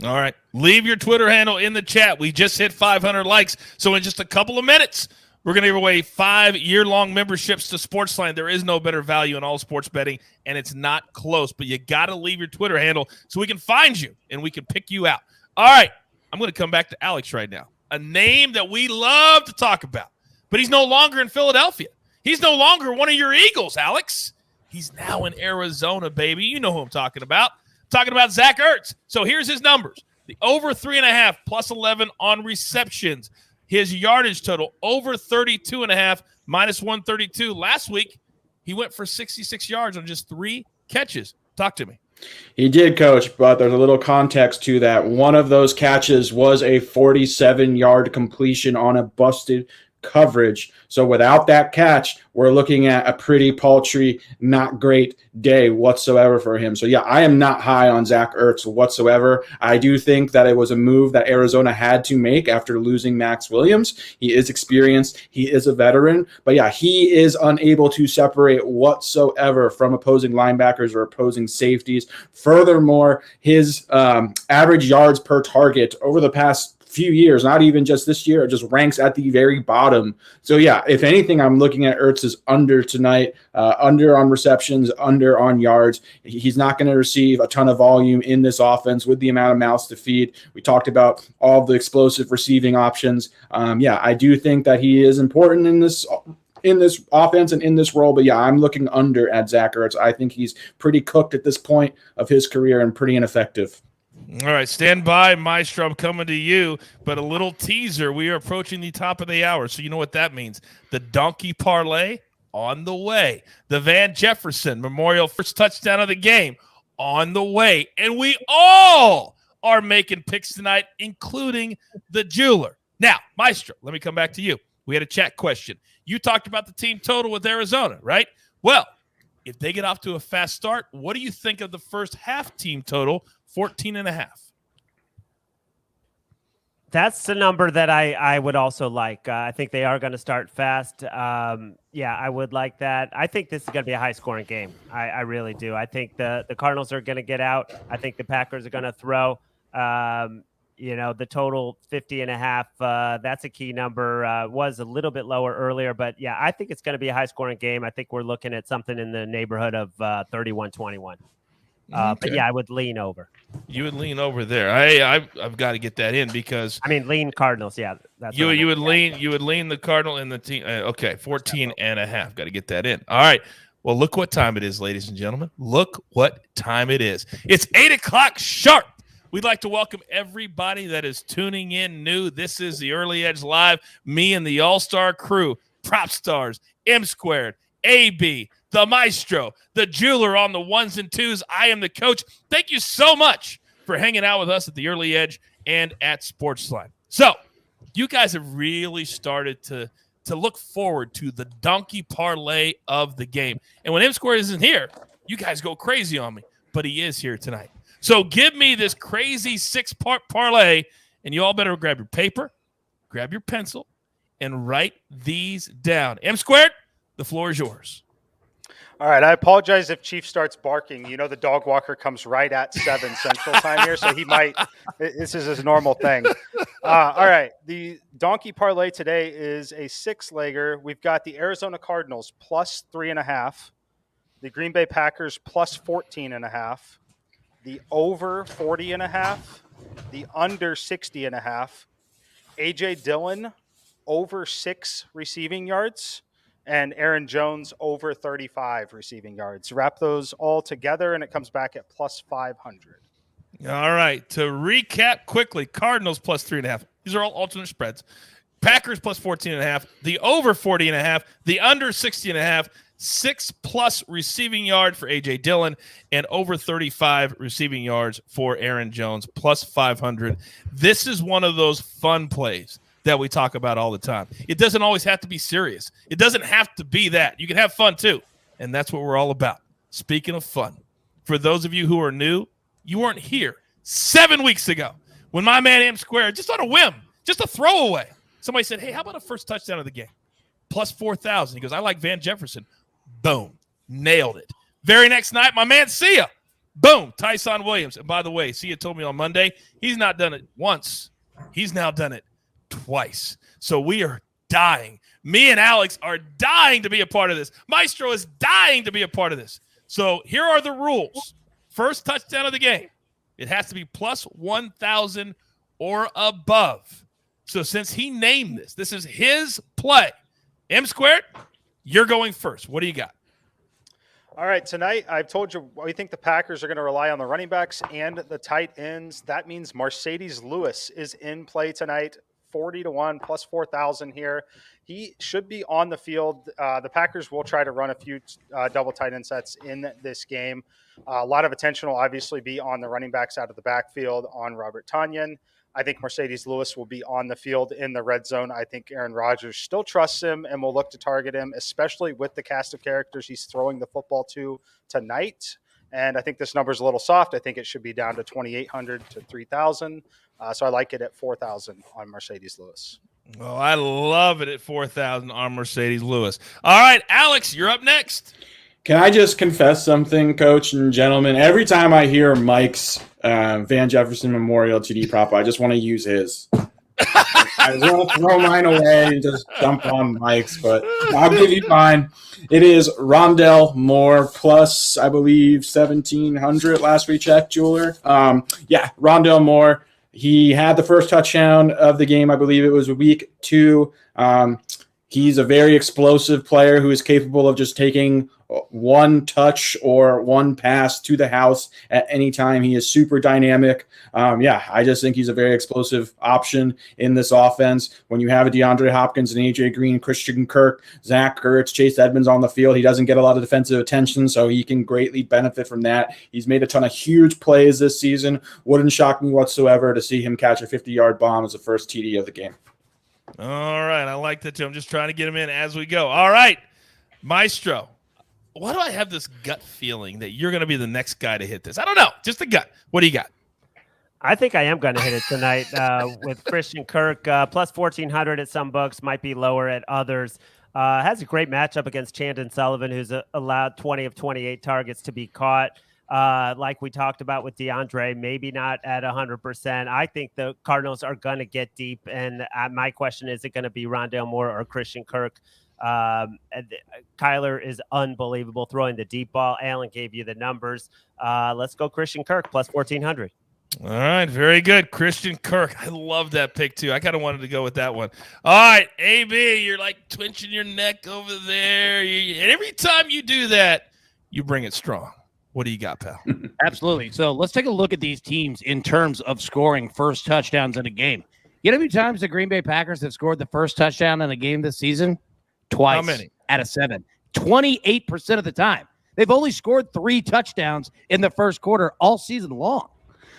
Speaker 1: All right. Leave your Twitter handle in the chat. We just hit 500 likes. So in just a couple of minutes, we're going to give away 5-year-long memberships to SportsLine. There is no better value in all sports betting, and it's not close. But you got to leave your Twitter handle so we can find you and we can pick you out. All right, I'm going to come back to Alex right now, a name that we love to talk about, but he's no longer in Philadelphia. He's no longer one of your Eagles, Alex. He's now in Arizona, baby. You know who I'm talking about. I'm talking about Zach Ertz. So here's his numbers. The over 3.5 plus 11 on receptions. His yardage total over 32.5 minus 132. Last week, he went for 66 yards on just 3 catches. Talk to me.
Speaker 3: He did, Coach, but there's a little context to that. One of those catches was a 47-yard completion on a busted coverage. So without that catch, we're looking at a pretty paltry, not great day whatsoever for him. So yeah, I am not high on Zach Ertz whatsoever. I do think that it was a move that Arizona had to make after losing Max Williams. He is experienced. He is a veteran. But yeah, he is unable to separate whatsoever from opposing linebackers or opposing safeties. Furthermore, his average yards per target over the past few years, not even just this year, it just ranks at the very bottom. So yeah, if anything, I'm looking at Ertz's under tonight, under on receptions, under on yards. He's not going to receive a ton of volume in this offense with the amount of mouths to feed. We talked about all the explosive receiving options. Yeah, I do think that he is important in this offense and in this role. But yeah, I'm looking under at Zach Ertz. I think he's pretty cooked at this point of his career and pretty ineffective.
Speaker 1: All right, stand by, Maestro. I'm coming to you, but a little teaser. We are approaching the top of the hour, so you know what that means. The donkey parlay on the way. The Van Jefferson Memorial first touchdown of the game on the way. And we all are making picks tonight, including the jeweler. Now, Maestro, let me come back to you. We had a chat question. You talked about the team total with Arizona, right? Well, if they get off to a fast start, what do you think of the first half team total, 14.5?
Speaker 6: That's the number that I would also like. I think they are going to start fast. Yeah, I would like that. I think this is going to be a high-scoring game. I really do. I think the Cardinals are going to get out. I think the Packers are going to throw. The total 50.5, that's a key number. Was a little bit lower earlier, but yeah, I think it's going to be a high-scoring game. I think we're looking at something in the neighborhood of 31-21.
Speaker 1: Okay.
Speaker 6: But yeah, I would lean over.
Speaker 1: You would lean over there. I've got to get that in because
Speaker 6: lean Cardinals. Yeah, that's
Speaker 1: you would lean the Cardinal and the team. Okay, 14.5. Got to get that in. All right. Well, look what time it is, ladies and gentlemen. Look what time it is. It's 8:00 sharp. We'd like to welcome everybody that is tuning in new. This is the Early Edge Live. Me and the All-Star crew, Prop Stars, M Squared, AB, the Maestro, the jeweler on the ones and twos. I am the coach. Thank you so much for hanging out with us at the Early Edge and at SportsLine. So you guys have really started to look forward to the donkey parlay of the game. And when M Squared isn't here, you guys go crazy on me. But he is here tonight. So give me this crazy 6-part parlay, and you all better grab your paper, grab your pencil, and write these down. M Squared, the floor is yours.
Speaker 4: All right, I apologize if Chief starts barking. You know the dog walker comes right at 7 Central Time here, so he might – this is his normal thing. All right, the donkey parlay today is a 6-legger. We've got the Arizona Cardinals plus 3.5, the Green Bay Packers plus 14.5, the over 40.5, the under 60.5, A.J. Dillon over 6 receiving yards, and Aaron Jones over 35 receiving yards. Wrap those all together, and it comes back at plus 500.
Speaker 1: All right. To recap quickly, Cardinals plus 3.5. These are all alternate spreads. Packers plus 14.5. The over 40.5. The under 60.5. 6+ receiving yard for A.J. Dillon, and over 35 receiving yards for Aaron Jones, plus 500. This is one of those fun plays that we talk about all the time. It doesn't always have to be serious. It doesn't have to be that. You can have fun too, and that's what we're all about. Speaking of fun, for those of you who are new, you weren't here 7 weeks ago when my man M Square, just on a whim, just a throwaway, somebody said, hey, how about a first touchdown of the game? Plus 4,000. He goes, I like Van Jefferson. Boom. Nailed it. Very next night, my man Sia. Boom. Tyson Williams. And by the way, Sia told me on Monday, he's not done it once. He's now done it twice. So we are dying. Me and Alex are dying to be a part of this. Maestro is dying to be a part of this. So here are the rules. First touchdown of the game. It has to be plus 1,000 or above. So since he named this, this is his play. M Squared, you're going first. What do you got?
Speaker 4: All right, tonight I've told you we think the Packers are going to rely on the running backs and the tight ends. That means Mercedes Lewis is in play tonight, 40-1, plus 4,000 here. He should be on the field. The Packers will try to run a few double tight end sets in this game. A lot of attention will obviously be on the running backs out of the backfield, on Robert Tonyan. I think Mercedes Lewis will be on the field in the red zone. I think Aaron Rodgers still trusts him and will look to target him, especially with the cast of characters he's throwing the football to tonight. And I think this number is a little soft. I think it should be down to 2,800 to 3,000. So I like it at 4,000 on Mercedes Lewis.
Speaker 1: Oh, I love it at 4,000 on Mercedes Lewis. All right, Alex, you're up next.
Speaker 3: Can I just confess something, Coach and gentlemen? Every time I hear Mike's Van Jefferson Memorial TD prop, I just want to use his. I want to throw mine away and just jump on Mike's, but I'll give you mine. It is Rondell Moore plus, I believe, 1,700 last we checked, Jeweler. Rondell Moore. He had the first touchdown of the game. I believe it was week 2. He's a very explosive player who is capable of just taking one touch or one pass to the house at any time. He is super dynamic. I just think he's a very explosive option in this offense. When you have a DeAndre Hopkins and A.J. Green, Christian Kirk, Zach Ertz, Chase Edmonds on the field, he doesn't get a lot of defensive attention, so he can greatly benefit from that. He's made a ton of huge plays this season. Wouldn't shock me whatsoever to see him catch a 50-yard bomb as the first TD of the game.
Speaker 1: All right, I like that too. I'm just trying to get him in as we go. All right, Maestro. Why do I have this gut feeling that you're going to be the next guy to hit this? I don't know. Just a gut. What do you got?
Speaker 6: I think I am going to hit it tonight with Christian Kirk. Plus 1,400 at some books, might be lower at others. Has a great matchup against Chandon Sullivan, who's allowed 20 of 28 targets to be caught. Like we talked about with DeAndre, maybe not at 100%. I think the Cardinals are going to get deep. And my question is it going to be Rondell Moore or Christian Kirk? Kyler is unbelievable throwing the deep ball. Allen gave you the numbers. Let's go Christian Kirk plus 1,400.
Speaker 1: All right, very good. Christian Kirk. I love that pick too. I kind of wanted to go with that one. All right, AB, you're like twitching your neck over there. And every time you do that, you bring it strong. What do you got, pal?
Speaker 5: Absolutely. So let's take a look at these teams in terms of scoring first touchdowns in a game. You know how many times the Green Bay Packers have scored the first touchdown in a game this season? Twice.
Speaker 1: How many?
Speaker 5: Out of 7. 28% of the time. They've only scored 3 touchdowns in the first quarter all season long.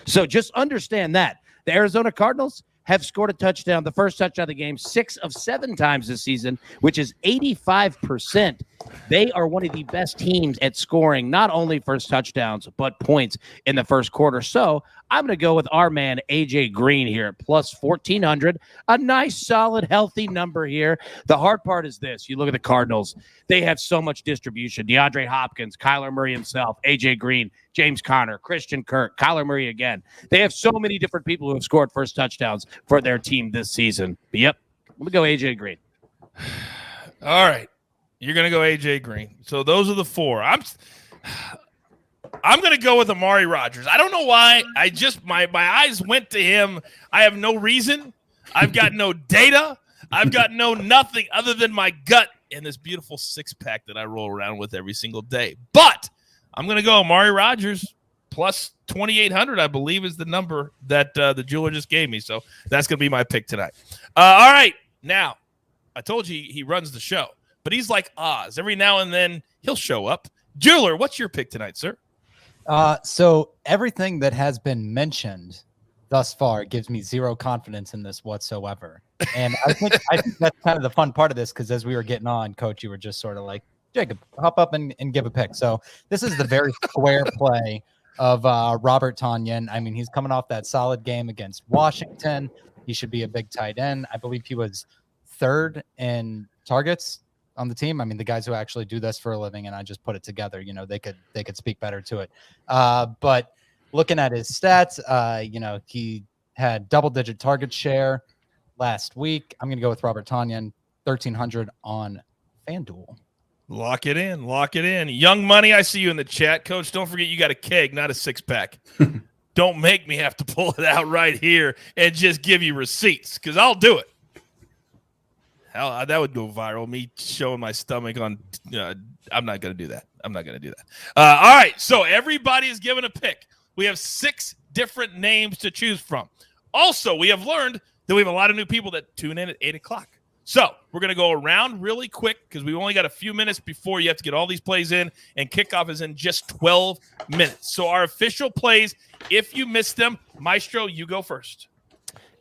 Speaker 5: So just understand that. The Arizona Cardinals have scored a touchdown, the first touchdown of the game, 6 of 7 times this season, which is 85%. They are one of the best teams at scoring not only first touchdowns, but points in the first quarter. So I'm going to go with our man, A.J. Green here at plus 1,400. A nice, solid, healthy number here. The hard part is this. You look at the Cardinals. They have so much distribution. DeAndre Hopkins, Kyler Murray himself, A.J. Green, James Conner, Christian Kirk, Kyler Murray again. They have so many different people who have scored first touchdowns for their team this season. But yep, let me go A.J. Green.
Speaker 1: All right. You're going to go A.J. Green. So those are the 4. I'm going to go with Amari Rodgers. I don't know why. I just my eyes went to him. I have no reason. I've got no data. I've got no nothing other than my gut and this beautiful six-pack that I roll around with every single day. But I'm going to go Amari Rodgers plus 2,800, I believe, is the number that the jeweler just gave me. So that's going to be my pick tonight. All right. Now, I told you he runs the show, but he's like Oz. Every now and then he'll show up. Jeweler, what's your pick tonight, sir?
Speaker 2: So everything that has been mentioned thus far gives me zero confidence in this whatsoever. And I think that's kind of the fun part of this, because as we were getting on, Coach, you were just sort of like, Jacob, hop up and give a pick. So this is the very square play of Robert Tonyan. I mean, he's coming off that solid game against Washington. He should be a big tight end. I believe he was third in targets on the team. I mean, the guys who actually do this for a living, and I just put it together, you know, they could speak better to it. But looking at his stats, you know, he had double-digit target share last week. I'm going to go with Robert Tonyan, 1,300 on FanDuel.
Speaker 1: Lock it in. Lock it in. Young Money, I see you in the chat. Coach, don't forget you got a keg, not a six-pack. Don't make me have to pull it out right here and just give you receipts, because I'll do it. Hell, that would go viral, me showing my stomach on I'm not going to do that. I'm not going to do that. All right, so everybody is given a pick. We have 6 different names to choose from. Also, we have learned that we have a lot of new people that tune in at 8 o'clock. So we're going to go around really quick because we've only got a few minutes before you have to get all these plays in, and kickoff is in just 12 minutes. So our official plays, if you missed them, Maestro, you go first.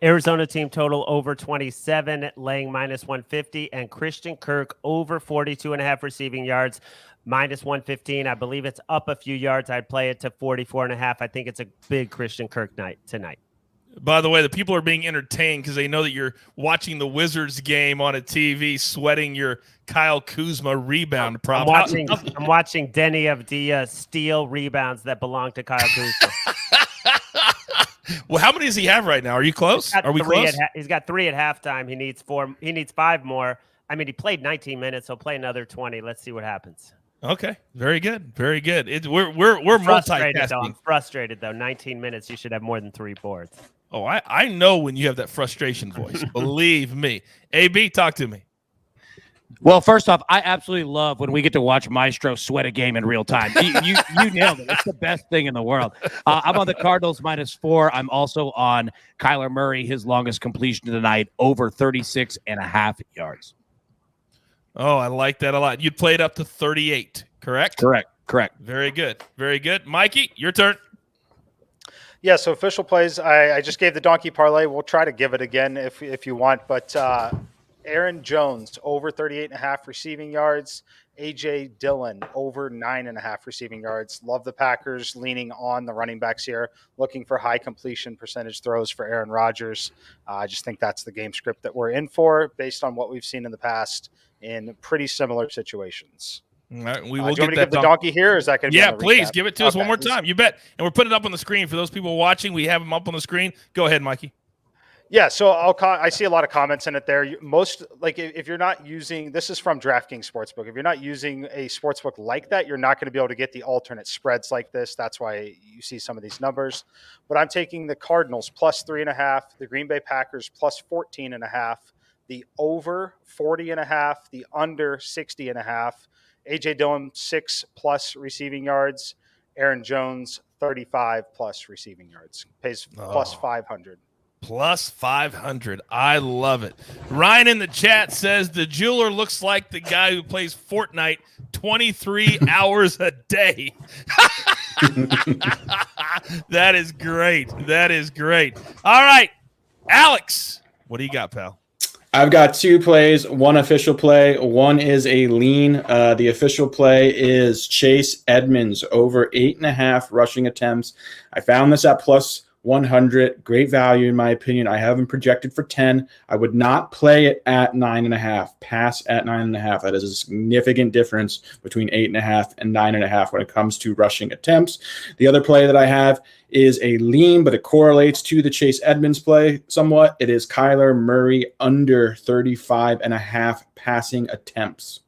Speaker 6: Arizona team total over 27, laying minus 150, and Christian Kirk over 42.5 receiving yards, minus 115. I believe it's up a few yards. I'd play it to 44.5. I think it's a big Christian Kirk night tonight.
Speaker 1: By the way, the people are being entertained because they know that you're watching the Wizards game on a TV, sweating your Kyle Kuzma rebound prop.
Speaker 6: I'm watching Denny Avdia steal rebounds that belong to Kyle Kuzma.
Speaker 1: Well, how many does he have right now? Are you close? Are we close?
Speaker 6: He's got 3 at halftime. He needs 4. He needs 5 more. I mean, he played 19 minutes. He'll play another 20. Let's see what happens.
Speaker 1: Okay, very good, very good. We're
Speaker 6: frustrated,
Speaker 1: multitasking.
Speaker 6: I'm frustrated though. 19 minutes. You should have more than 3 boards.
Speaker 1: Oh, I know when you have that frustration voice. Believe me. AB, talk to me.
Speaker 5: Well, first off, I absolutely love when we get to watch Maestro sweat a game in real time. You nailed it. It's the best thing in the world. I'm on the Cardinals -4. I'm also on Kyler Murray, his longest completion of the night, over 36.5 yards.
Speaker 1: Oh, I like that a lot. You'd play it up to 38, correct?
Speaker 5: Correct.
Speaker 1: Very good. Very good. Mikey, your turn.
Speaker 4: Yeah, so official plays, I just gave the donkey parlay. We'll try to give it again if you want. But Aaron Jones, over 38.5 receiving yards. A.J. Dillon, over 9.5 receiving yards. Love the Packers leaning on the running backs here, looking for high completion percentage throws for Aaron Rodgers. I just think that's the game script that we're in for based on what we've seen in the past in pretty similar situations.
Speaker 1: All right, we will
Speaker 4: do you
Speaker 1: get
Speaker 4: want me to
Speaker 1: that
Speaker 4: give the donkey here, or is that going to be
Speaker 1: Yeah,
Speaker 4: on the
Speaker 1: please
Speaker 4: recap?
Speaker 1: give it to us one more time. You bet. And we're putting it up on the screen for those people watching. We have them up on the screen. Go ahead, Mikey.
Speaker 4: Yeah, so I see a lot of comments in it there. Most, like, if you're not using, this is from DraftKings Sportsbook. If you're not using a sportsbook like that, you're not going to be able to get the alternate spreads like this. That's why you see some of these numbers. But I'm taking the Cardinals +3.5, the Green Bay Packers +14.5, the over 40.5, the under 60.5. A.J. Dillon 6+ receiving yards. Aaron Jones 35+ receiving yards. Pays +500.
Speaker 1: +500. I love it. Ryan in the chat says the jeweler looks like the guy who plays Fortnite 23 hours a day. That is great. That is great. All right, Alex, what do you got, pal?
Speaker 3: I've got 2 plays, 1 official play, 1 is a lean. The official play is Chase Edmonds over 8.5 rushing attempts. I found this at +100. Great value, in my opinion. I have him projected for 10. I would not play it at 9.5. Pass at 9.5. That is a significant difference between 8.5 and 9.5 when it comes to rushing attempts. The other play that I have is a lean, but it correlates to the Chase Edmonds play somewhat. It is Kyler Murray under 35.5 passing attempts.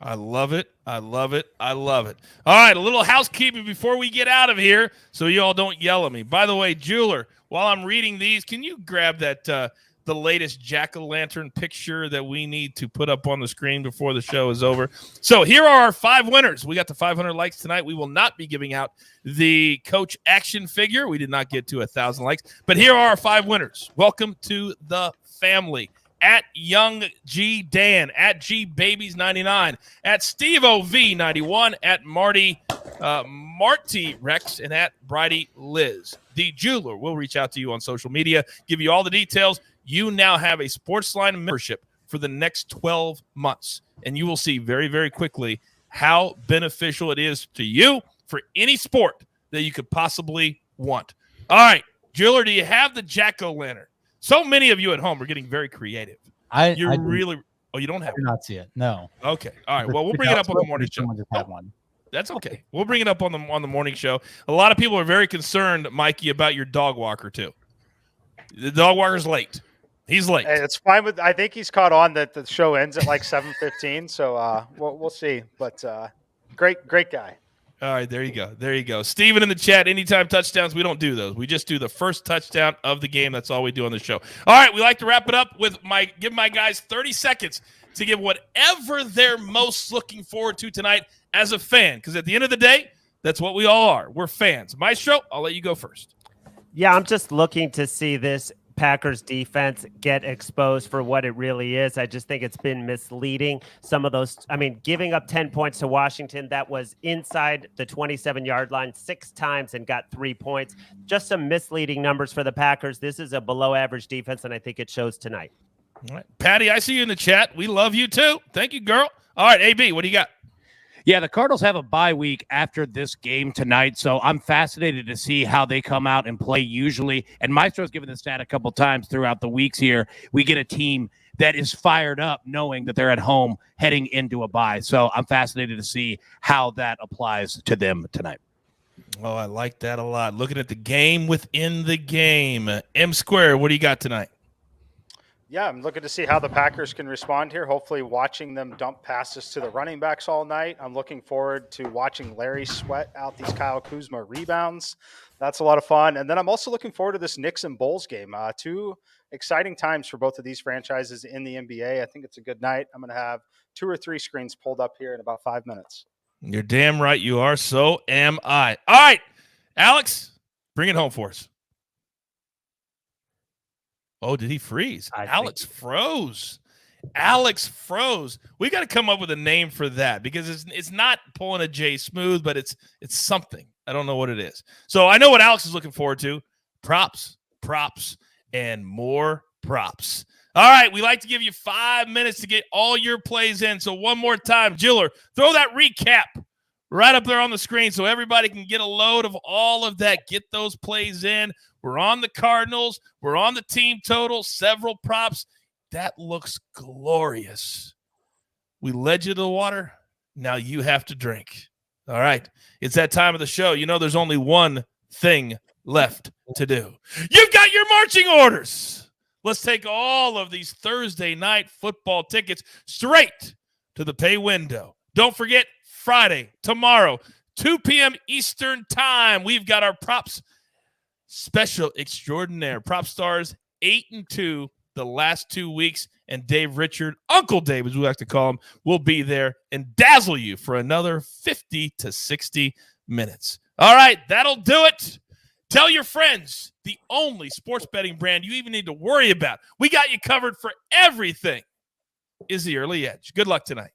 Speaker 1: I love it. I love it. I love it. All right, a little housekeeping before we get out of here so you all don't yell at me. By the way, jeweler, while I'm reading these, can you grab that the latest jack-o'-lantern picture that we need to put up on the screen before the show is over. So here are our 5 winners. We got to 500 likes tonight. We will not be giving out the coach action figure. We did not get to 1,000 likes. But here are our 5 winners. Welcome to the family. At Young G Dan, at G Babies 99, at Steve OV 91, at Marty Rex, and at Bridie Liz. The jeweler will reach out to you on social media, give you all the details. You now have a SportsLine membership for the next 12 months, and you will see very, very quickly how beneficial it is to you for any sport that you could possibly want. All right, jeweler, do you have the jack-o'-lantern? So many of you at home are getting very creative.
Speaker 2: I
Speaker 1: you don't have
Speaker 2: I do not see it. No.
Speaker 1: Okay. All right. Well, we'll bring it up on the morning show.
Speaker 2: Just have one.
Speaker 1: That's okay. We'll bring it up on the morning show. A lot of people are very concerned, Mikey, about your dog walker too. The dog walker's late. He's late.
Speaker 4: Hey, it's fine with. I think he's caught on that the show ends at like 7:15. So we'll see. But great guy.
Speaker 1: All right, there you go. There you go. Steven in the chat, anytime touchdowns, we don't do those. We just do the first touchdown of the game. That's all we do on the show. All right, we like to wrap it up with give my guys 30 seconds to give whatever they're most looking forward to tonight as a fan, because at the end of the day, that's what we all are. We're fans. Maestro, I'll let you go first.
Speaker 6: Yeah, I'm just looking to see this Packers defense get exposed for what it really is. I just think it's been misleading. Some of those, giving up 10 points to Washington, that was inside the 27-yard line 6 times and got 3 points. Just some misleading numbers for the Packers. This is a below average defense, and I think it shows tonight.
Speaker 1: All right. Patty, I see you in the chat. We love you too. Thank you, girl. All right, AB, what do you got?
Speaker 5: Yeah, the Cardinals have a bye week after this game tonight, so I'm fascinated to see how they come out and play usually. And Maestro's given the stat a couple times throughout the weeks here. We get a team that is fired up knowing that they're at home heading into a bye. So I'm fascinated to see how that applies to them tonight.
Speaker 1: Oh, I like that a lot. Looking at the game within the game. M Square, what do you got tonight?
Speaker 4: Yeah, I'm looking to see how the Packers can respond here. Hopefully watching them dump passes to the running backs all night. I'm looking forward to watching Larry sweat out these Kyle Kuzma rebounds. That's a lot of fun. And then I'm also looking forward to this Knicks and Bulls game. 2 exciting times for both of these franchises in the NBA. I think it's a good night. I'm going to have 2 or 3 screens pulled up here in about 5 minutes.
Speaker 1: You're damn right you are. So am I. All right, Alex, bring it home for us. Oh, did he freeze? Alex froze. Alex froze. We got to come up with a name for that because it's not pulling a J smooth, but it's something. I don't know what it is. So I know what Alex is looking forward to. Props, and more props. All right, we like to give you 5 minutes to get all your plays in. So one more time, Jiller, throw that recap right up there on the screen so everybody can get a load of all of that. Get those plays in. We're on the Cardinals. We're on the team total, several props. That looks glorious. We led you to the water. Now you have to drink. All right. It's that time of the show. You know there's only one thing left to do. You've got your marching orders. Let's take all of these Thursday night football tickets straight to the pay window. Don't forget, Friday, tomorrow, 2 p.m. Eastern time, we've got our props special extraordinaire. Prop stars 8-2 the last 2 weeks, and Dave Richard, Uncle Dave as we like to call him, will be there and dazzle you for another 50 to 60 minutes. All right, that'll do it. Tell your friends, the only sports betting brand you even need to worry about. We got you covered for everything is the Early Edge. Good luck tonight.